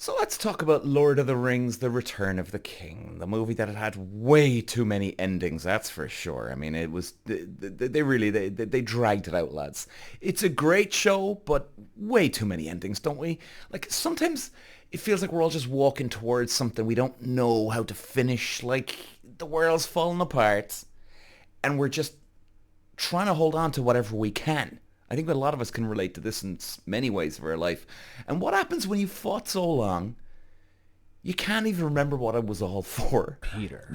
So let's talk about Lord of the Rings, The Return of the King, the movie that had way too many endings, that's for sure. I mean, it was, they really, they dragged it out, lads. It's a great show, but way too many endings, don't we? Like, sometimes it feels like we're all just walking towards something we don't know how to finish, like the world's falling apart, and we're just trying to hold on to whatever we can. I think that a lot of us can relate to this in many ways of our life. And what happens when you fought so long, you can't even remember what it was all for? Peter.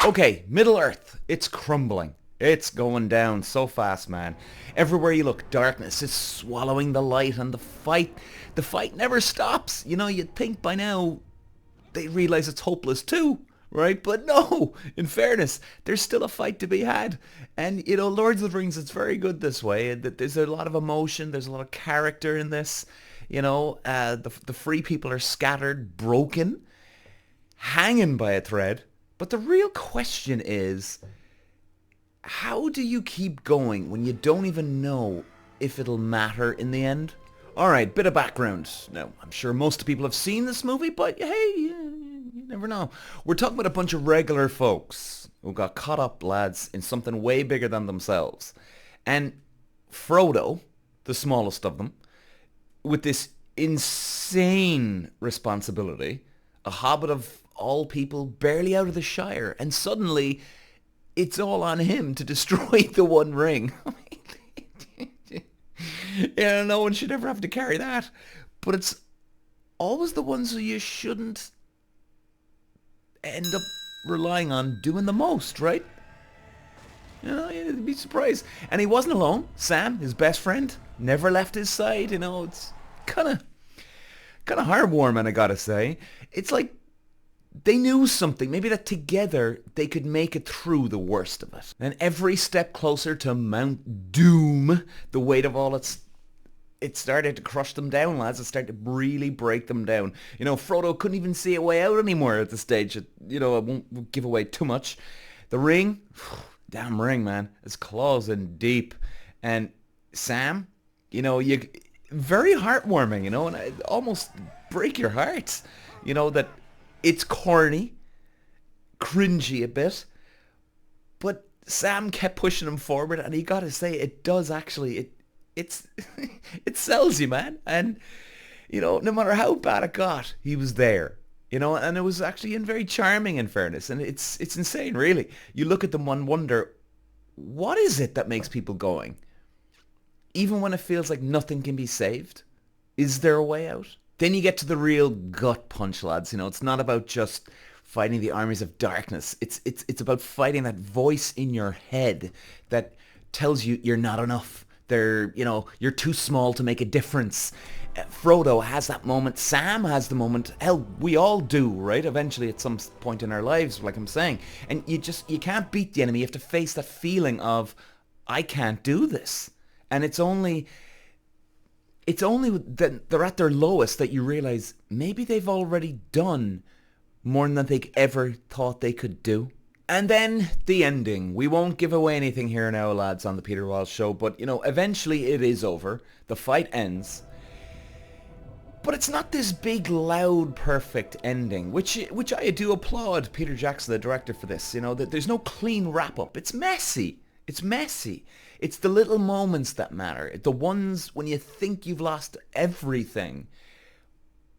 Okay, Middle Earth, it's crumbling. It's going down so fast, man. Everywhere you look, darkness is swallowing the light, and the fight never stops. You know, you'd think by now they realize it's hopeless too, right? But no, in fairness, there's still a fight to be had. And, you know, Lords of the Rings, it's very good this way. There's a lot of emotion. There's a lot of character in this. You know, the free people are scattered, broken, hanging by a thread. But the real question is, how do you keep going when you don't even know if it'll matter in the end? Alright, bit of background. Now, I'm sure most people have seen this movie, but hey, you never know. We're talking about a bunch of regular folks who got caught up, lads, in something way bigger than themselves. And Frodo, the smallest of them, with this insane responsibility, a hobbit of all people, barely out of the Shire, and suddenly it's all on him to destroy the One Ring. Yeah, no one should ever have to carry that. But it's always the ones who you shouldn't end up relying on doing the most, right? You know, you'd be surprised. And he wasn't alone. Sam, his best friend, never left his side. You know, it's kind of heartwarming, I gotta say. It's like they knew something, maybe that together they could make it through the worst of it. And every step closer to Mount Doom, the weight of all it started to crush them down, lads. It started to really break them down. You know, Frodo couldn't even see a way out anymore at the stage. You know, I won't give away too much. The ring, damn ring, man. It's claws in deep. And Sam, you know, very heartwarming, you know, and it almost break your hearts. You know, that it's corny, cringy a bit, but Sam kept pushing him forward, and he got to say, it does actually, it's it sells you, man. And you know, no matter how bad it got, he was there. You know, and it was actually very charming, in fairness, and it's insane, really. You look at them and wonder, what is it that makes people going, even when it feels like nothing can be saved? Is there a way out? Then you get to the real gut punch, lads. You know, it's not about just fighting the armies of darkness. It's about fighting that voice in your head that tells you you're not enough. You know, you're too small to make a difference. Frodo has that moment. Sam has the moment. Hell, we all do, right? Eventually, at some point in our lives, like I'm saying. And you can't beat the enemy. You have to face that feeling of, I can't do this. And it's only that they're at their lowest that you realize maybe they've already done more than they ever thought they could do. And then the ending. We won't give away anything here now, lads, on the Peter Walsh Show, but, you know, eventually it is over. The fight ends. But it's not this big, loud, perfect ending, which I do applaud Peter Jackson, the director, for this. You know, that there's no clean wrap-up. It's messy. It's messy. It's the little moments that matter. The ones when you think you've lost everything,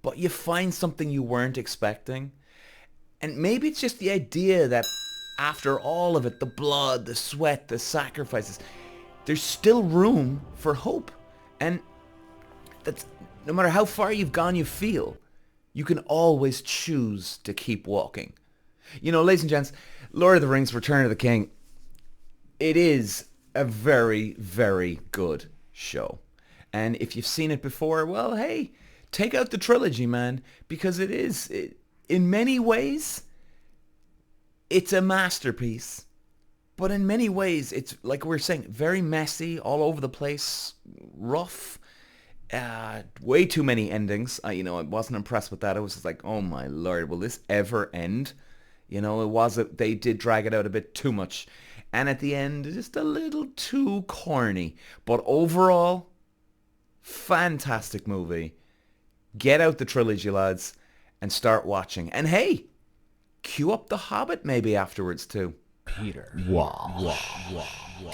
but you find something you weren't expecting. And maybe it's just the idea that after all of it, the blood, the sweat, the sacrifices, there's still room for hope. And that's no matter how far you've gone, you can always choose to keep walking. You know, ladies and gents, Lord of the Rings, Return of the King, it is a very, very good show. And if you've seen it before, well, hey, take out the trilogy, man, because in many ways, it's a masterpiece. But in many ways, it's, like we are saying, very messy, all over the place, rough, way too many endings. You know, I wasn't impressed with that. I was just like, oh my lord, will this ever end? You know, they did drag it out a bit too much. And at the end, just a little too corny. But overall, Fantastic movie. Get out the trilogy, lads, and start watching. And hey, queue up The Hobbit maybe afterwards too. Peter. Wow. Wow.